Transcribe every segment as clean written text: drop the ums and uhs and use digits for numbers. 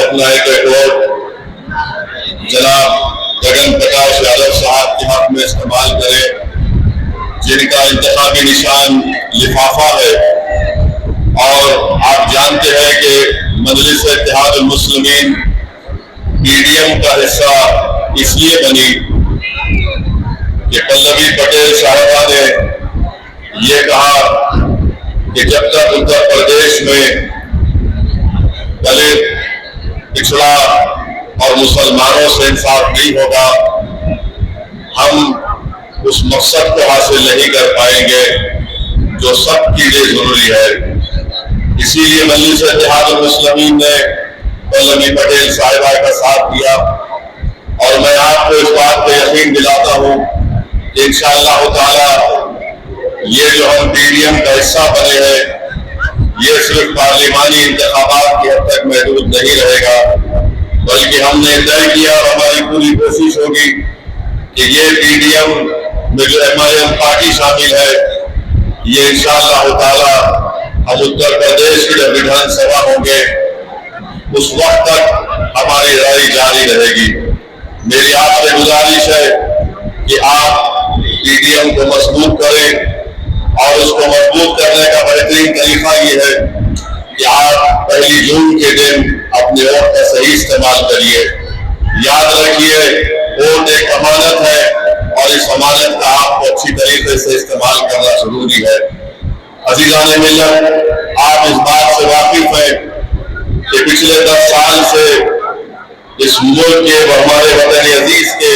अपना एक वोट जनाब गगन प्रकाश यादव साहब के हक में इस्तेमाल करें, जिनका इंतखाबी निशान लिफाफा है। और आप जानते हैं कि मजलिस इत्तेहादुल मुस्लिमीन पीडीएम का हिस्सा इसलिए बनी कि पल्लवी पटेल साहबा ने ये कहा कि जब तक उत्तर प्रदेश में दलित, पिछड़ा और मुसलमानों से इंसाफ नहीं होगा, हम उस मकसद को हासिल नहीं कर पाएंगे जो सबके लिए जरूरी है। इसीलिए मजलिस इत्तेहादुल मुस्लिमीन ने पल्लवी पटेल साहिबा का साथ दिया और मैं आपको इस बात पे यकीन दिलाता हूँ कि इंशाअल्लाह ताला ये जो हम पीडीएम का हिस्सा बने हैं, ये सिर्फ पार्लिमानी इंतखाबात की हद तक महदूद नहीं रहेगा, बल्कि हमने तय किया और हमारी पूरी कोशिश होगी कि ये पीडीएम में जो एमआईएम पार्टी शामिल है, ये इंशाअल्लाह ताला हम उत्तर प्रदेश की जब विधानसभा होंगे उस वक्त तक हमारी लड़ाई जारी रहेगी। मेरी आपसे गुजारिश है कि आप पीडीएम को मजबूत करें और उसको मजबूत करने का बेहतरीन तरीका ये है कि आप 1 जून के दिन अपने वोट का सही इस्तेमाल करिए। याद रखिए, वोट एक अमानत है और इस अमानत का आपको अच्छी तरीके से इस्तेमाल करना जरूरी है। अजीज़ान मिल्लत, आप इस बात से वाकिफ हैं कि पिछले 10 साल से इस मुल्क के हमारे वतन अजीज के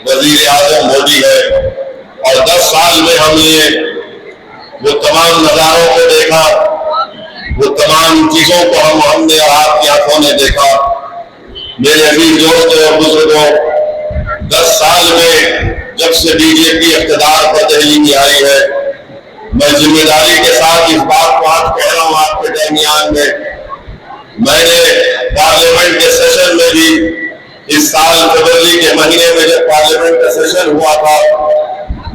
वजीर आजम मोदी है और 10 साल में हमने वो तमाम नज़ारों को देखा, वो तमाम चीजों को हमने और आपकी आंखों ने देखा। मेरे अजीज दोस्तों और बुजुर्गों, 10 साल में जब से बीजेपी इख्तिदार पर दिल्ली में आई है, मैं जिम्मेदारी के साथ इस बात को आज कह रहा हूँ आपके दरमियान में। मैंने पार्लियामेंट के सेशन में भी इस साल फरवरी के महीने में जब पार्लियामेंट का सेशन हुआ था,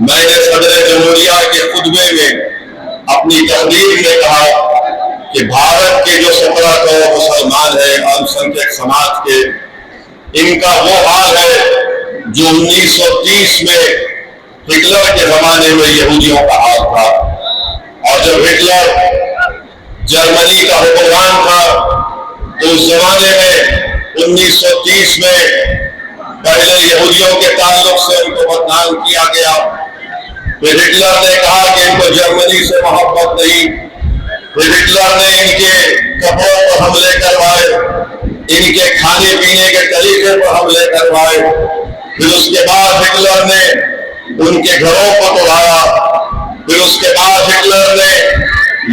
मैंने सदर जमहूरिया के खुतबे में अपनी तकरीर में कहा कि भारत के जो 17 करोड़ मुसलमान हैं अल्पसंख्यक समाज के, इनका वो हाल है जो 1930 में हिटलर के जमाने में यहूदियों का हाल था। और जब हिटलर जर्मनी का हुक्मरान था तो उस जमाने में 1930 में पहले यहूदियों के ताल्लुक से उनको बदनाम किया गया। फिर हिटलर ने कहा कि इनको जर्मनी से मोहब्बत नहीं। फिर हिटलर ने इनके कपड़ों पर हमले करवाए, इनके खाने पीने के तरीके पर हमले करवाए। फिर उसके बाद हिटलर ने उनके घरों को तोड़ाया। फिर उसके बाद हिटलर ने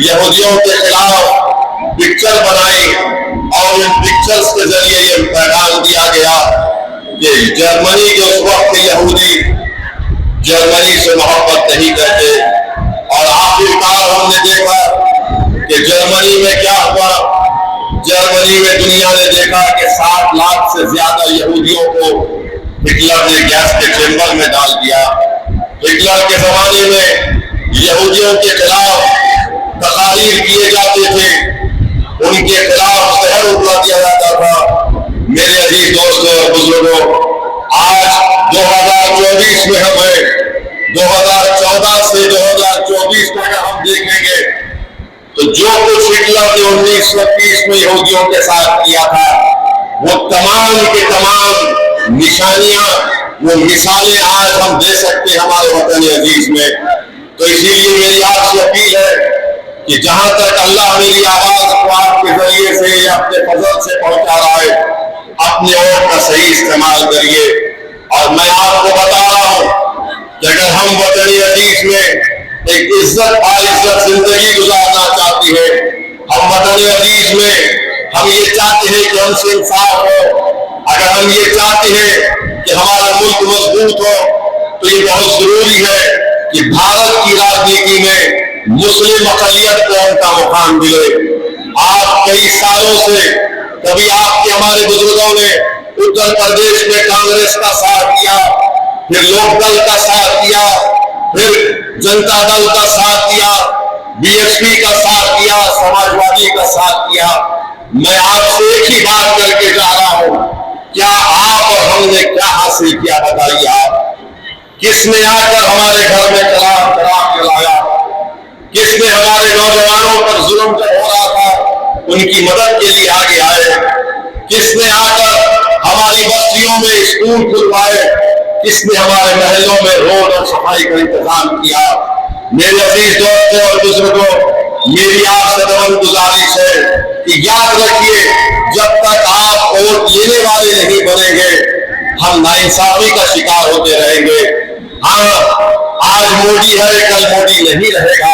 यहूदियों के खिलाफ पिक्चर बनाई और इन पिक्चर्स के जरिए ये पैगाम दिया गया कि जर्मनी के उस वक्त यहूदी जर्मनी से मोहब्बत नहीं करते। और आखिरकार हमने देखा कि जर्मनी में क्या हुआ। जर्मनी में दुनिया ने देखा कि 60 लाख से ज्यादा यहूदियों को हिटलर ने गैस के चेंबर में डाल दिया। हिटलर के जमाने में यहूदियों के खिलाफ तकारीर किए जाते थे, उनके खिलाफ शहर उठा दिया जाता था। मेरे अजीज दोस्तों और बुजुर्गों, आज 2024 में हम हैं। 2014 से 2024 तक हम देखेंगे तो जो कुछ हिटलर ने 1930 में यहूदियों के साथ किया था, वो तमाम के तमाम निशानियां, वो मिसालें आज हम दे सकते हैं हमारे वतन अजीज में। तो इसीलिए मेरी आपसे अपील है कि जहां तक अल्लाह मेरी आवाज को आपके जरिए से या अपने फजल से पहुंचा रहा है, अपने वोट का सही इस्तेमाल करिए। और मैं आपको बता रहा हूं कि अगर हम वतन अजीज में एक इज्जत बाइज्जत जिंदगी गुजारना चाहती है, हम वतन अजीज में हम ये चाहते हैं कि हमसे इंसाफ हो, अगर हम ये चाहते हैं कि हमारा मुल्क मजबूत हो, तो ये बहुत जरूरी है कि भारत की राजनीति में मुस्लिम अक़लियत को उनका मुकाम मिले। आप कई सालों से कभी आपके हमारे बुजुर्गों ने उत्तर प्रदेश में कांग्रेस का साथ दिया, फिर लोकदल का साथ दिया, फिर जनता दल का साथ दिया, बीएसपी का साथ दिया, समाजवादी का साथ दिया। मैं आपसे एक ही बात करके क्या आप और हमने क्या हासिल किया बताइए आप? किसने आकर हमारे घर में कलाम चलाया? किसने हमारे नौजवानों पर जुल्म जब हो रहा था उनकी मदद के लिए आगे आए? किसने आकर हमारी बस्तियों में स्कूल खुलवाए? किसने हमारे महलों में रोड और सफाई का इंतजाम किया? मेरे अजीज दोस्तों और बुजुर्गों, मेरी आपसे दमन गुजारिश है कि याद रखिए, जब तक आप वोट लेने वाले नहीं बनेंगे हम नाइंसाफी का शिकार होते रहेंगे। हाँ, आज मोदी है, कल मोदी नहीं रहेगा,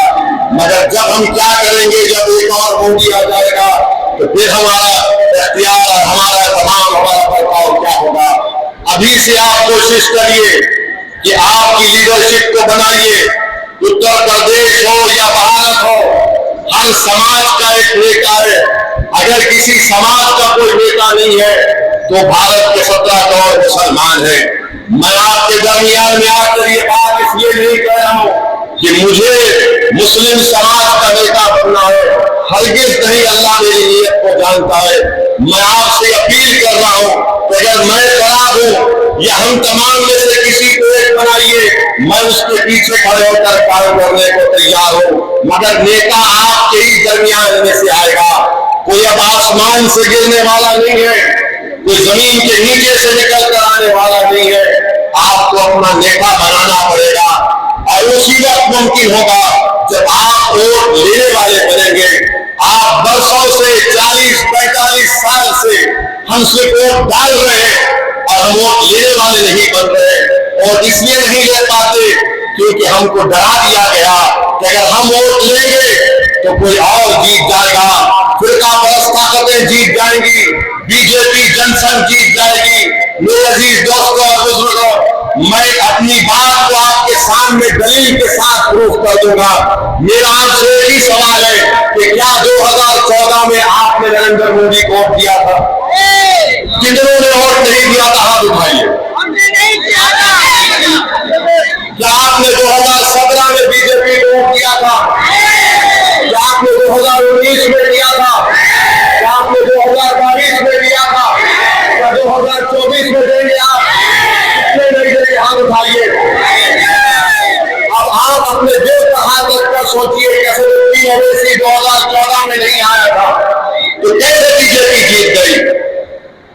मगर जब हम क्या करेंगे, जब एक और मोदी आ जाएगा तो फिर हमारा इख्तियार और हमारा बर्ताव क्या होगा? अभी से आप कोशिश करिए कि आपकी लीडरशिप को बनाइए। उत्तर प्रदेश हो या भारत हो, हर समाज का एक नेता है। अगर किसी समाज का कोई नेता नहीं है तो भारत के 17 करोड़ मुसलमान हैं। मैं आपके दरमियान में आकर ये बात इसलिए नहीं कह रहा हूं कि मुझे मुस्लिम समाज का नेता बनना है, हरगिज़ नहीं। अल्लाह मेरी नीयत को जानता है। मैं आपसे अपील कर रहा हूं कि अगर मैं खराब हूं या हम तमाम में से किसी को एक बनाइए, मैं उसके पीछे खड़े होकर काम करने को तैयार हूं, मगर नेता आपके ही दरमियान में से आएगा। कोई अब आसमान से गिरने वाला नहीं है, कोई जमीन के नीचे से निकल कर आने वाला नहीं है। आपको अपना नेता बनाना पड़ेगा और उसी वक्त मुमकिन होगा जब आप वोट लेने वाले बनेंगे। आप बरसों से 40-45 साल से हमसे वोट डाल रहे हैं और हम वोट लेने वाले नहीं बन रहे, और इसलिए नहीं ले पाते क्योंकि हमको डरा दिया गया कि अगर हम वोट लेंगे तो कोई और जीत जाएगा, फिरका परस्त ताकतें जीत जाएंगी, बीजेपी जनसंघ जीत जाएगी। मेरे अजीज दोस्तों और बुजुर्गों, मैं अपनी बात को आपके सामने दलील के साथ प्रूफ कर दूंगा। मेरा आपसे यही सवाल है कि क्या 2014 में आपने नरेंद्र मोदी को वोट दिया था? कितनों ने वोट नहीं दिया था? हाथ उठाइए। क्या आपने 2017 में बीजेपी को वोट दिया था? क्या आपने 2019 में दिया था? क्या आपने 2022 में दिया था? क्या 2024 में देंगे आप? नहीं देंगे? हाथ उठाइए। अब आप अपने दिल का हाथ रखकर सोचिए, कैसे 2014 में नहीं आया था तो कैसे बीजेपी जीत गई?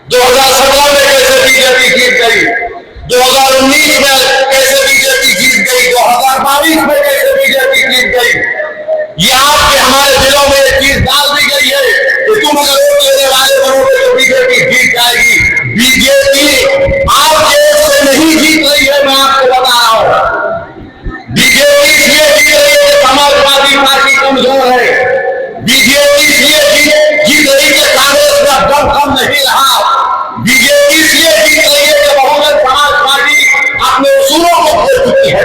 2017 में कैसे बीजेपी जीत गई? 2019 में कैसे बीजेपी जीत गई? 2022 में कैसे बीजेपी जीत गई? ये आपके हमारे दिलों में एक चीज डाल दी गई है कि तुम अगर वोट लेने वाले बनोगे तो बीजेपी जीत जाएगी। बीजेपी आपके वोट से नहीं जीत रही है, मैं आपको बता रहा हूं। बीजेपी इसलिए जीत रही है कि समाजवादी पार्टी कमजोर है। बीजेपी इसलिए जीत रही है कि कांग्रेस का दम कम नहीं रहा। बीजेपी इसलिए जीत रही है कि बहुजन समाज पार्टी अपने उसूलों को खो चुकी है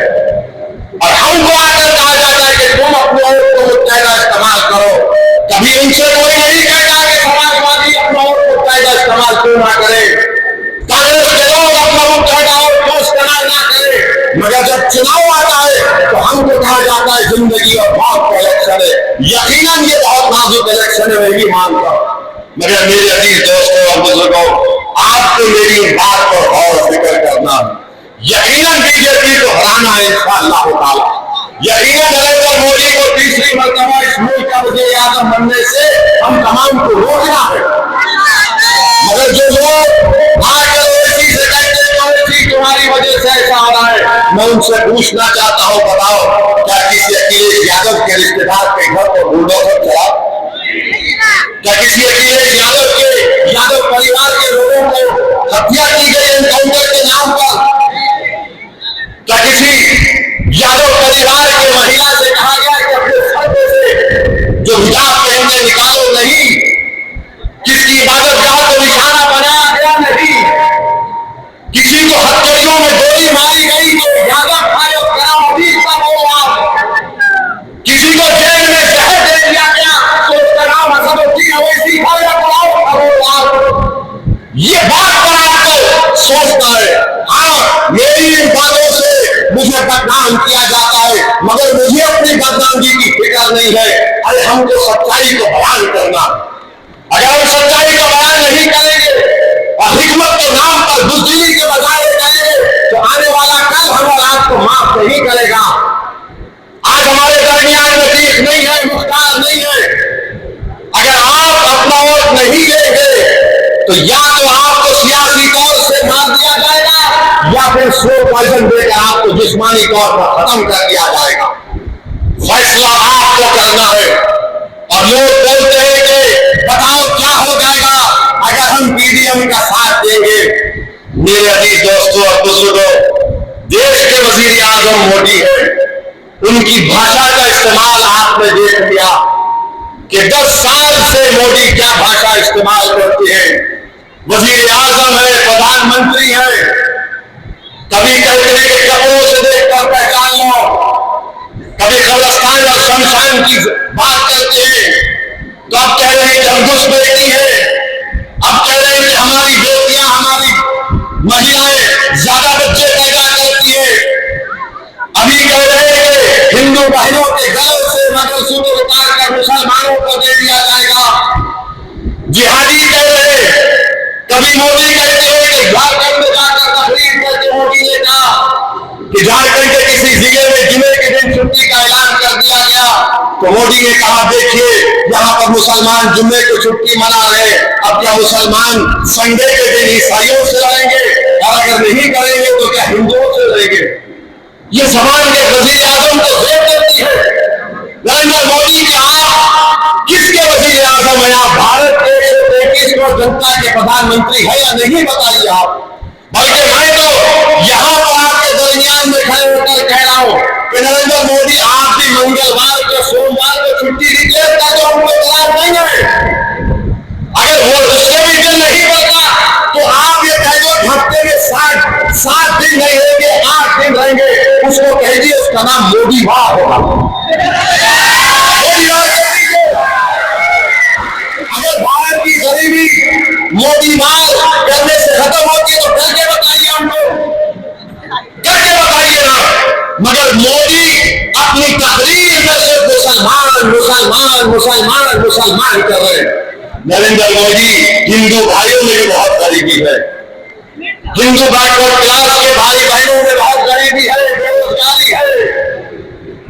और हमको आकर कहा जाता है कि तुम अपने वोट को मुत्तैदा इस्तेमाल करो। कभी इनसे कोई नहीं कहता कि समाजवादी अपना वोट मुत्तैदा इस्तेमाल क्यों ना करे, कांग्रेस के लोग अपना मुत्तैदा वोट क्यों इस्तेमाल ना करे, मगर जब चुनाव आता है तो हमको कहा जाता है जिंदगी और मौत का इलेक्शन है। यकीनन ये बहुत नाजुक इलेक्शन है, मैं भी मानता हूं, मगर मेरे अजीज दोस्तों और बुजुर्गों, आपको मेरी बात पर गौर फिक्र करना। यकीनन बीजेपी को हराना है इंशाअल्लाह ताला। यकीनन नरेंद्र मोदी को तीसरी मर्तबा इस मुल्क का वज़ीर आज़म बनने से हम तमाम को रोकना है। मगर जो लोग आकर ओवैसी से कहते हैं ओवैसी तुम्हारी वजह से ऐसा हो रहा है, मैं उनसे पूछना चाहता हूं, बताओ क्या किसी अखिलेश यादव के रिश्तेदार के घर पर बुलडोजर चला? क्या किसी अखिलेश यादव परिवार के लोगों को हत्या की गई एनकाउंटर के नाम पर? क्या किसी यादव परिवार के महिला से कहा गया कि अपने सर से जो हिजाब पहनने निकालो नहीं? किसी इबादतगाह को निशाना बनाया गया नहीं? किसी को हथकड़ियों में गोली मारी गई तो यादव भाई और करामती का बोला? किसी को जेल में जहर दे दिया गया तो उसका नाम असदुद्दीन ओवैसी था या ये बात पर आपको सोचता है। हाँ, मेरी इन बातों से मुझे बदनाम किया जाता है, मगर मुझे अपनी बदनामी की फिक्र नहीं है। अरे हमको सच्चाई को बयान करना, अगर हम सच्चाई को बयान नहीं करेंगे और हिकमत को तो या तो आपको सियासी तौर से मार दिया जाएगा या फिर स्लो पॉइजन देकर आपको जिस्मानी तौर पर खत्म कर दिया जाएगा। फैसला आपको करना है। और लोग बोलते हैं कि बताओ क्या हो जाएगा अगर हम पीडीएम का साथ देंगे। मेरे अजीज दोस्तों और बुजुर्गों, देश के वजीर आजम मोदी है, उनकी भाषा का इस्तेमाल आपने देख लिया कि 10 साल से मोदी क्या भाषा इस्तेमाल करते हैं। वजीर आजम है, प्रधानमंत्री है, कभी कहते हैं कि कपड़ों से देखकर पहचान लो, कभी कब्रिस्तान और शमशान की बात करते हैं, तो अब कह रहे हैं कि हम घुसपैठी है, अब कह रहे हैं कि हमारी बेटियां, हमारी महिलाएं ज्यादा बच्चे पैदा करती है, अभी कह रहे हैं कि हिंदू बहनों के गले से मंगलसूत्र उतारकर मुसलमानों को दे दिया जाएगा। जिहादी कह रहे हैं, कभी मोदी कहते हैं कि झारखंड में जाकर तकरीर करके मोदी ने कहा कि झारखंड के किसी जिले में जुमे के दिन छुट्टी का ऐलान कर दिया गया, तो मोदी ने कहा देखिए यहाँ पर मुसलमान जुम्मे की छुट्टी मना रहे, अब क्या मुसलमान संडे के दिन ईसाइयों से रहेंगे, और अगर नहीं करेंगे तो क्या हिंदुओं से रहेंगे। ये जबान के वजीर आजम को जेब देती है। नरेंद्र मोदी के आप किसके वजीर आजम है? आप भारत के 133 करोड़ जनता के प्रधानमंत्री है या नहीं, बताइए आप। बल्कि मैं तो यहाँ पर आपके दरमियान में खड़े होकर कह रहा हूँ कि नरेंद्र मोदी आप भी मंगलवार को सोमवार को छुट्टी डिक्लेयर कर दो, हमको तैयार नहीं है। अगर वो उसके भी दिल नहीं करता तो आप ये कह दो हफ्ते में 7 दिन नहीं रहेंगे, 8 दिन रहेंगे, उसको कह दिए उसका नाम मोदी वाह होगा। अगर भारत की गरीबी मोदी वाह करने से खत्म होती है तो करके बताइए हमको, करके बताइए ना। मगर मोदी अपनी तकरीर में सिर्फ मुसलमान मुसलमान मुसलमान मुसलमान कर रहे हैं। नरेंद्र मोदी हिंदू भाइयों में भी बहुत गरीबी है, हिंदू बैकवर्ड क्लास के भाई बहनों में बहुत गरीबी है, बेरोजगारी है,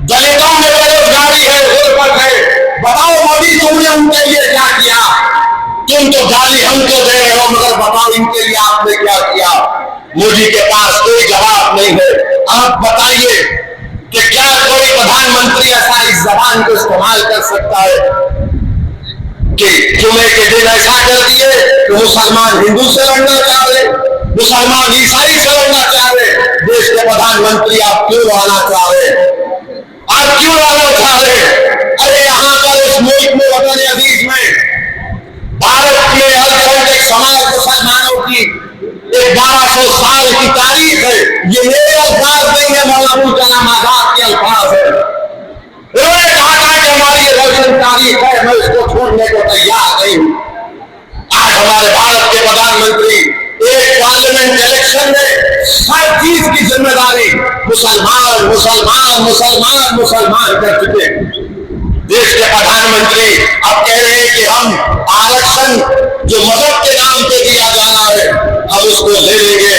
दलितों में बेरोजगारी है, गुर्बत है। बताओ मोदी तुमने उनके लिए क्या किया? तुम तो गाली हमको दे रहे हो, मगर बताओ इनके लिए आपने क्या किया? मोदी के पास कोई जवाब नहीं है। आप बताइए कि क्या कोई प्रधानमंत्री ऐसा इस जबान को इस्तेमाल कर सकता है कि जुमे के दिन ऐसा कर दिए कि मुसलमान हिंदू से लड़ना चाह रहे, मुसलमान ईसाई से लड़ना चाह रहे। देश के प्रधानमंत्री आप क्यों लड़ना चाह रहे? आप क्यों लड़ना चाह रहे? अरे यहाँ पर इस मुल्क में वतन अजीज में भारत में अल्पसंख्यक समाज मुसलमानों की 1200 साल की तारीख है। ये मेरे अल्फाज नहीं है, मौलाना अबुल कलाम आजाद के अल्फाज है। उन्होंने कहा था कि हमारी ये रोशन तारीख है, मैं इसको छोड़ने को तैयार नहीं हूं। आज हमारे भारत के प्रधानमंत्री एक पार्लियामेंट इलेक्शन में हर चीज की जिम्मेदारी मुसलमान मुसलमान मुसलमान मुसलमान कर चुके हैं। देश के प्रधानमंत्री अब कह रहे हैं कि हम आरक्षण जो मजहब के नाम पे दिया जा रहा है अब उसको ले लेंगे।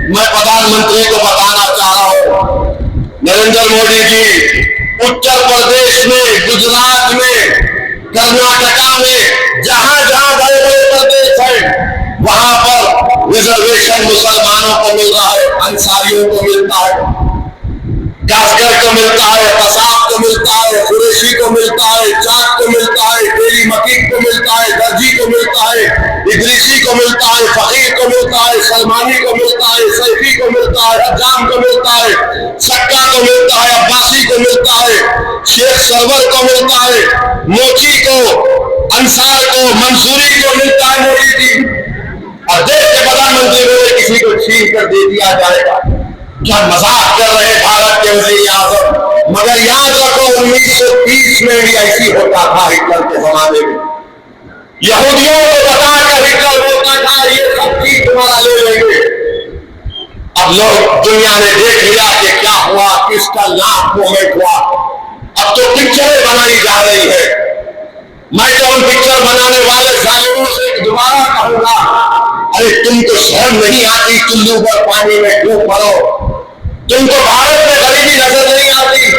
मैं प्रधानमंत्री को बताना चाह रहा हूं, नरेंद्र मोदी जी उत्तर प्रदेश में, गुजरात में, कर्नाटका में, जहां जहां बड़े बड़े प्रदेश हैं वहां पर रिजर्वेशन मुसलमानों को मिल रहा है, अंसारियों को मिलता है, कासगर को मिलता है, कसाब को मिलता है, कुरैशी को मिलता है, चाक को मिलता है, तेली मकीन को मिलता है, दर्जी को मिलता है, इदरीसी को मिलता है, फकीर को मिलता है, सलमानी को मिलता है, सैफी को मिलता है, हजाम को मिलता है, सक्का को मिलता है, अब्बासी को मिलता है, शेख सरवर को मिलता है, मोची को, अंसार को, मंसूरी को मिलता है मोदी जी। और देश के प्रधानमंत्री बोले किसी को छीन कर दे दिया जाएगा। क्या मजाक कर रहे भारत के वजीर आजम? मगर याद रखो 1930 में भी ऐसी होता था। हिटलर के जमाने में यहूदियों को बताकर हिटलर बोलता था ये सब चीज तुम्हारा ले लेंगे। अब लोग दुनिया ने देख लिया कि क्या हुआ, किसका लाभ मोमेंट हुआ। अब तो पिक्चरें बनाई जा रही है। मैं तो उन पिक्चर बनाने वाले जालिमों से दोबारा कहूंगा, अरे तुमको शर्म नहीं आती? चुल्लू पर पानी में डूब पड़ो। तुमको भारत में गरीबी नजर नहीं आती?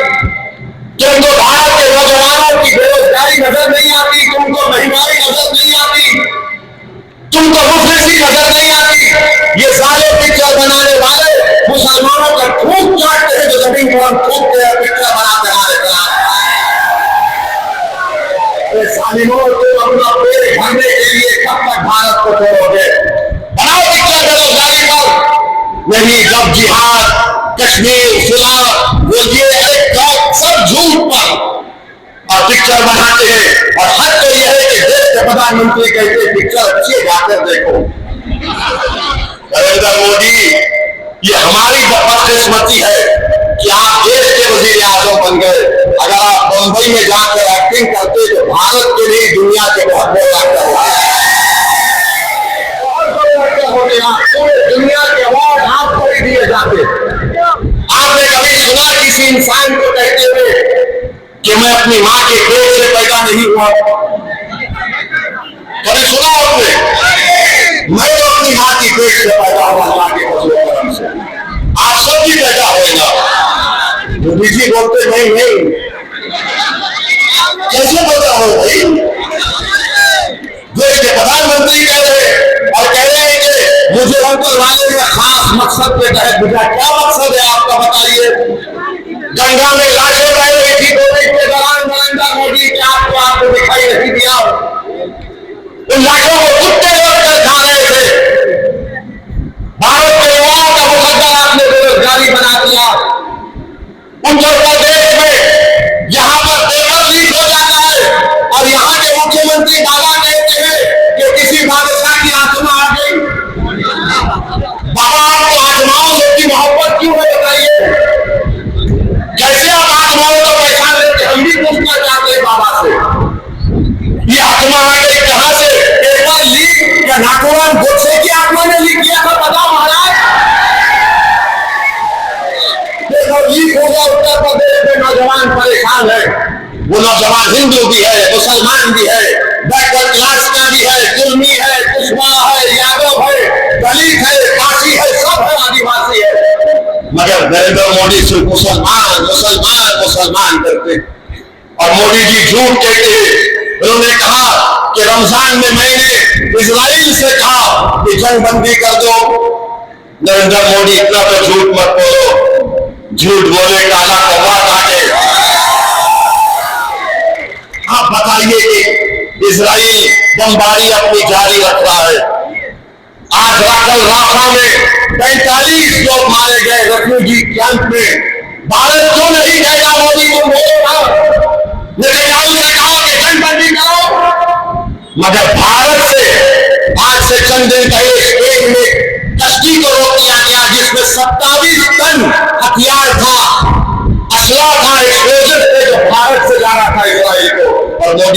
तुमको भारत के नौजवानों की बेरोजगारी नजर नहीं आती? तुमको महंगाई नजर नहीं आती? तुमको मुफ्त कैसी नजर नहीं आती। ये सारे पिक्चर बनाने वाले मुसलमानों का थूक चाटते हैं, जो जमीन पर हम थूकते हैं पिक्चर बनाते हमारे खिलाफ। सालिमों को अपना पेट भरने के लिए कब तक भारत को छोड़ोगे? बनाओ पिक्चर बेरोजगारी पर, नहीं जब जिहाद, कश्मीर, सुलह बोलिए, सब झूठ पर और पिक्चर बनाते हैं। और हद तो यह है कि देश के प्रधानमंत्री कहते पिक्चर अच्छी है, जाकर देखो। नरेंद्र मोदी, ये हमारी बदकिस्मती है कि आप देश के वजीर आजम बन गए। अगर आप मुंबई में जाकर एक्टिंग करते तो भारत के लिए दुनिया के बहुत बड़ा एक्टर होते, पूरे दुनिया के अवार्ड आपको ही दिए जाते। आपने कभी सुना किसी इंसान को कहते हुए कि मैं अपनी मां के पेट से पैदा नहीं हुआ? कभी सुना आपने? मैं तो अपनी मां की पेट से पैदा हुआ, मां के करम से। आप सब भी पैदा होगा। मोदी जी बोलते नहीं, कैसे पैदा हो भाई? देश के प्रधानमंत्री कह रहे और कह रहे हैं कि मुझे अंतर वाले में खास मकसद के तहत भेजा। क्या मकसद है आपका बताइए? गंगा में लाशें बह रही थी कोविड के दौरान, नरेंद्र मोदी के आपको दिखाई नहीं दिया? उन लाशों को कुत्ते कर खा रहे थे। भारत के युवाओं का मुकद्दर आपने बेरोजगारी बना दिया। उत्तर प्रदेश में जहां पर पेपर लीक हो जाता है और यहाँ के मुख्यमंत्री दावा कहते हैं कि किसी बादशाह की आत्मा आ गई। बाबा, आपको आत्माओं से की मोहब्बत क्यों है बताइए? कैसे आप आत्माओं को पहचान लेते? हम भी पूछना चाहते हैं बाबा से, ये आत्मा आ गई कहां से? पेपर लीक या नाथुराम गोडसे की आत्मा ने लीक किया था? बताओ महाराज। पेपर लीक हो गया उत्तर प्रदेश में, नौजवान परेशान है। वो नौजवान हिंदू भी है, मुसलमान भी है, बैकवर्ड क्लास का भी है, कुर्मी है, कुशवाहा है, यादव है, दलित है, काशी है, सब है, आदिवासी है। मगर नरेंद्र मोदी सिर्फ मुसलमान मुसलमान मुसलमान करते और मोदी जी झूठ कहते हैं। उन्होंने कहा कि रमजान में मैंने इजराइल से कहा कि जंगबंदी कर दो। नरेंद्र मोदी, इतना तो झूठ मत बोलो। झूठ बोले काला कौवा काटे। आप बताइए कि इजराइल बमबारी अपनी जारी रख रहा है। आज कल राफा में 45 लोग मारे गए रेफ्यूजी कैंप में। भारत क्यों नहीं कहेगा? मोदी को बोलो, नेतन्याहू से कहो कि जंगबंदी करो। मगर भारत से आज से चंद दिन पहले स्पेन में कश्ती को रोक दिया गया, जिसमें 27 टन हथियार था, असला था, एक्सप्लोजन थे, जो भारत से जा रहा था इजराइल को। और मोदी